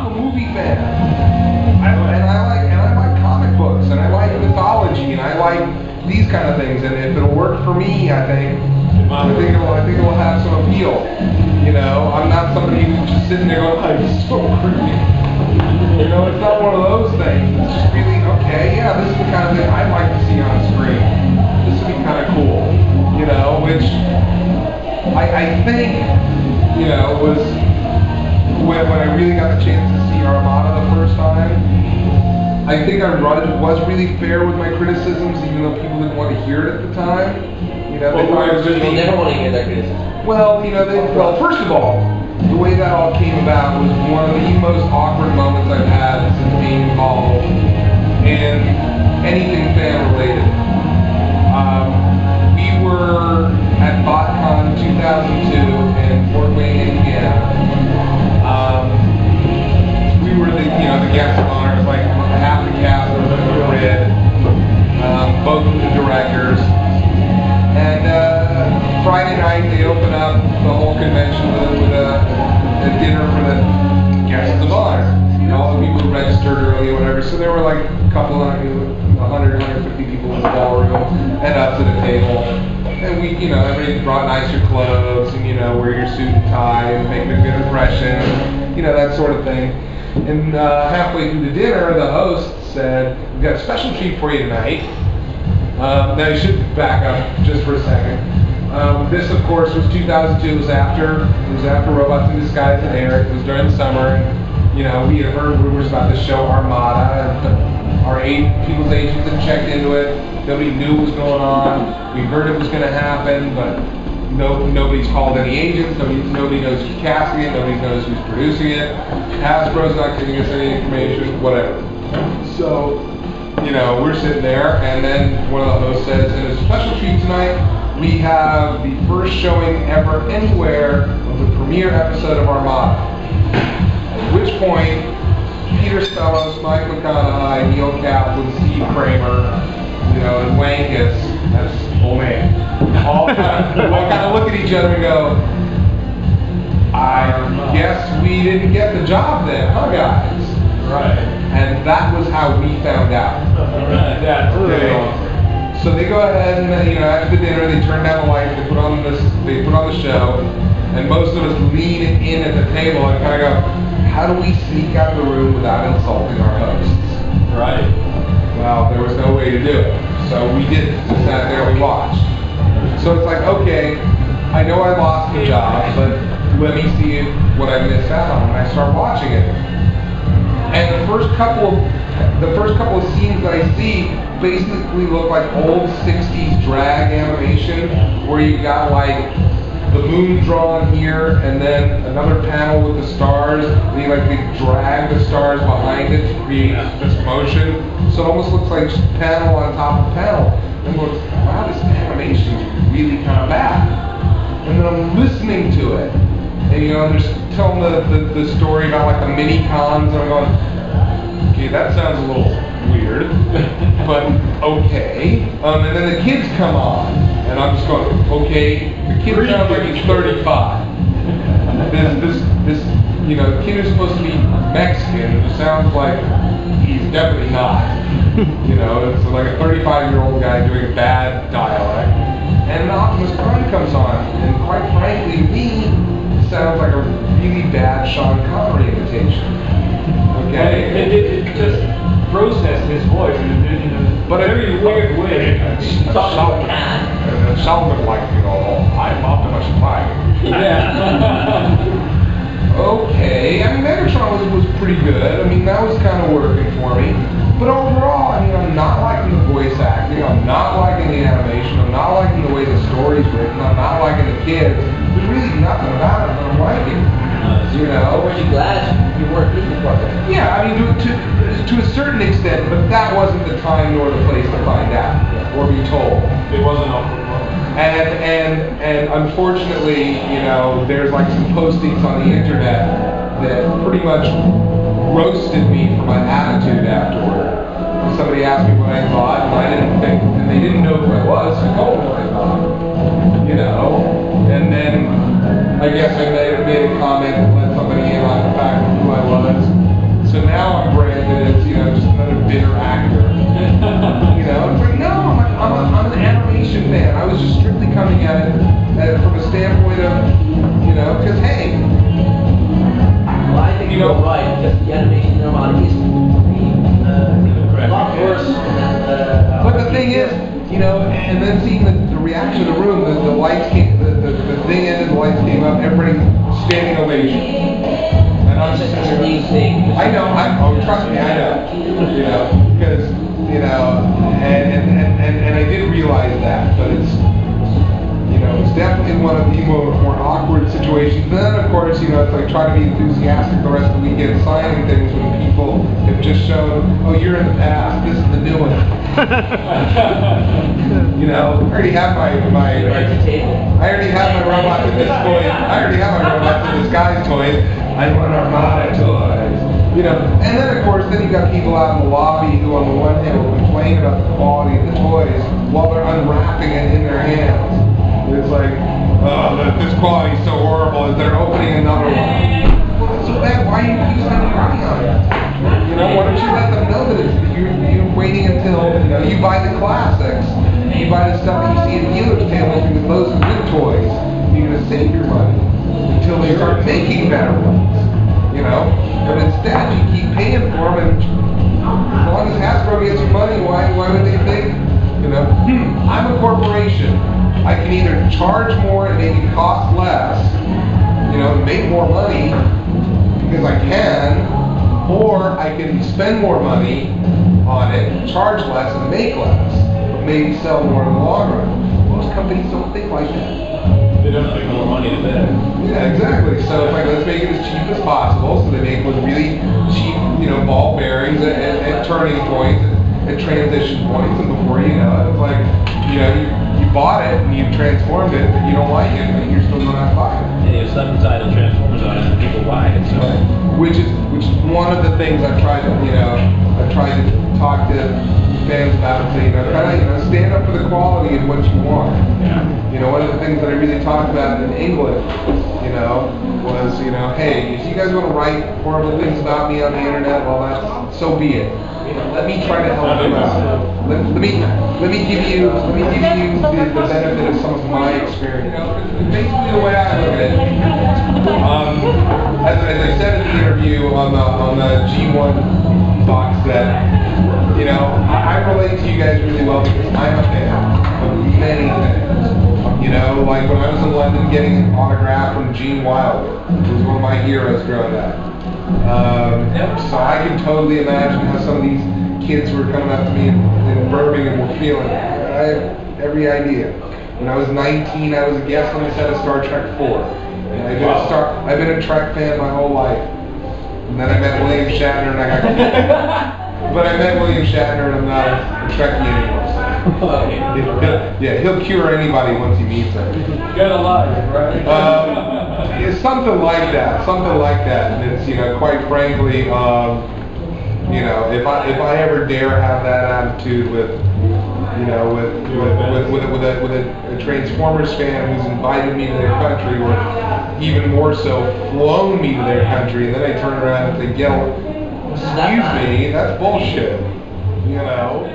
I'm a movie fan. I like comic books, and I like mythology, and I like these kind of things. And if it'll work for me, I think it will have some appeal. You know, I'm not somebody who's just sitting there going, "Oh, it's so creepy." You know, it's not one of those things. It's just really, okay, yeah, this is the kind of thing I'd like to see on the screen. This would be kind of cool. You know, which I think, you know, was when I really got the chance to see Armada the first time. I think I was really fair with my criticisms, even though people didn't want to hear it at the time. You know, people never want to hear that criticism. Well, you know, first of all, the way that all came about was one of the most awkward moments I've had since being involved in anything fan related. We were at BotCon 2002 in Fort Wayne, Indiana. We were the guest of honor. It was like half the cast of the grid, both of the directors. And Friday night they opened up the whole convention with a dinner for the guests of honor. And all the people who registered early or whatever. So there were like a couple of 150 people in the ballroom and us at a table. And we, you know, everybody brought nicer clothes and, you know, wear your suit and tie and make a good impression, you know, that sort of thing. And halfway through the dinner, the host said, "We've got a special treat for you tonight." Now you should back up just for a second. This, of course, was 2002. It was after Robots in Disguise had aired. It was during the summer, and you know we had heard rumors about the show Armada, and our people's agents had checked into it. Nobody knew what was going on. We heard it was going to happen, but nobody's called any agents. Nobody knows who's casting it. Nobody knows who's producing it. Hasbro's not giving us any information. Whatever. So, you know, we're sitting there, and then one of the hosts says, "In a special treat tonight, we have the first showing ever anywhere of the premiere episode of Armada." At which point, Peter Spellos, Mike McConaughey, Neil Kaplan, Steve Kramer, you know, and Wankus, that's old man, all kind of look at each other and go, "I guess we didn't get the job then, huh, guys?" Right. And that was how we found out. Right. That's really awesome. So they go ahead and, you know, after the dinner, they turn down the lights, they put on the show, and most of us lean in at the table and kind of go, "How do we sneak out of the room without insulting our hosts?" Right. Well, there was no way to do it. So we did it. We sat there and we watched. So it's like, okay, I know I lost the job, but let me see what I missed out on. And I start watching it. And the first couple of scenes that I see basically look like old 60s drag animation, where you got like the moon drawn here and then another panel with the stars, and they drag the stars behind it to create this motion. So it almost looks like panel on top of panel. And I'm going, wow, this animation is really kind of bad. And then I'm listening to it. And you know, I'm just telling the story about like the mini cons, and I'm going, okay, that sounds a little weird, but okay. And then the kids come on, and I'm just going, okay, the kid sounds like he's 35. This, you know, the kid is supposed to be Mexican, it sounds like he's definitely not. You know, it's like a 35-year-old guy doing bad dialect. And Optimus Prime comes on, and quite frankly, to me, it sounds like a really bad Sean Connery imitation. Okay? It just processed his voice in a very weird way. Sounded like, you know, I'm Optimus Prime. Yeah. Okay, I mean, Megatron was pretty good. I mean, that was kind of working for me. But overall, I mean, I'm not liking the voice acting. I'm not liking the animation. I'm not liking the way the story's written. I'm not liking the kids. There's really nothing about it that I'm liking. You know? Were you glad you weren't in the project? Yeah, I mean, to a certain extent, but that wasn't the time nor the place to find out or be told. It wasn't awkward. And unfortunately, you know, there's like some postings on the internet that pretty much roasted me for my attitude afterward. And somebody asked me what I thought, and I didn't think, and they didn't know who I was, so I told them what I thought. You know? And then I guess I made a comment that let somebody in on the fact of who I was. from a standpoint of, you know, because hey, Well, I think you're right, because the animation in Armada is a lot worse than but the thing is, you know, and then seeing the reaction of the room, the lights came, the thing ended, the lights came up, everybody standing ovation. And I'm just It's a neat thing. I know, trust me, I know, you know, because, you know, and I did realize that, but it's, you know, it's definitely one of the more awkward situations. And then, of course, you know, it's like trying to be enthusiastic the rest of the weekend, signing things when people have just shown, oh, you're in the past, this is the new one. You know, I already have my I already have my robots in this toy. I already have my robots in disguise toys. I want Armada toys. You know, and then of course, then you got people out in the lobby who, on the one hand, will complain about the quality of the toys while they're unwrapping it in their hands. It's like, oh, this quality is so horrible as they're opening another one. Well, it's so bad. Why are you spending money on it? You know, why don't you let them know that you're waiting until, you know, you buy the classics, you buy the stuff that you see in dealers' tables because those are good toys. You're going to save your money until they start making better ones. You know, but instead you keep paying for them, and as long as Hasbro gets your money, why would they think, you know, I'm a corporation. I can either charge more and maybe cost less, you know, and make more money because I can, or I can spend more money on it, charge less and make less, but maybe sell more in the long run. Most companies don't think like that. They don't make more money than that. Yeah, exactly. So it's like, let's make it as cheap as possible. So they make with really cheap, you know, ball bearings at turning points and transition points, and before you know it, it's like, you know, you bought it and you transformed it, but you don't like it, but you're still gonna buy it. And you have subtitle Transformers on it, and people buy it. So. Which is one of the things I've tried to, you know, I've tried to talk to fans about and say, you know, kind of, you know, stand up for the quality of what you want. Yeah. You know, one of the things that I really talked about in England, you know, was, you know, hey, if you guys want to write horrible things about me on the internet, well, that's, so be it. You know, let me try to help you out. Let me give you the benefit of some of my experience. You know, basically the way I look at it, as I said in the interview on the G1 box set, you know, I relate to you guys really well because I'm a fan of many things. You know, like when I was in London getting an autograph from Gene Wilder, who was one of my heroes growing up. So I can totally imagine how some of these kids were coming up to me in Birmingham were feeling. I have every idea. When I was 19, I was a guest on the set of Star Trek 4. And I've been a Trek fan my whole life. And then I met William Shatner and I got... But I met William Shatner and I'm not a Trekkie anymore. So. He'll cure anybody once he meets him. You gotta lie, right? It's something like that, and it's, you know, quite frankly, you know, if I ever dare have that attitude with, you know, with a Transformers fan who's invited me to their country, or even more so, flown me to their country, and then I turn around and say, excuse me, that's bullshit, you know.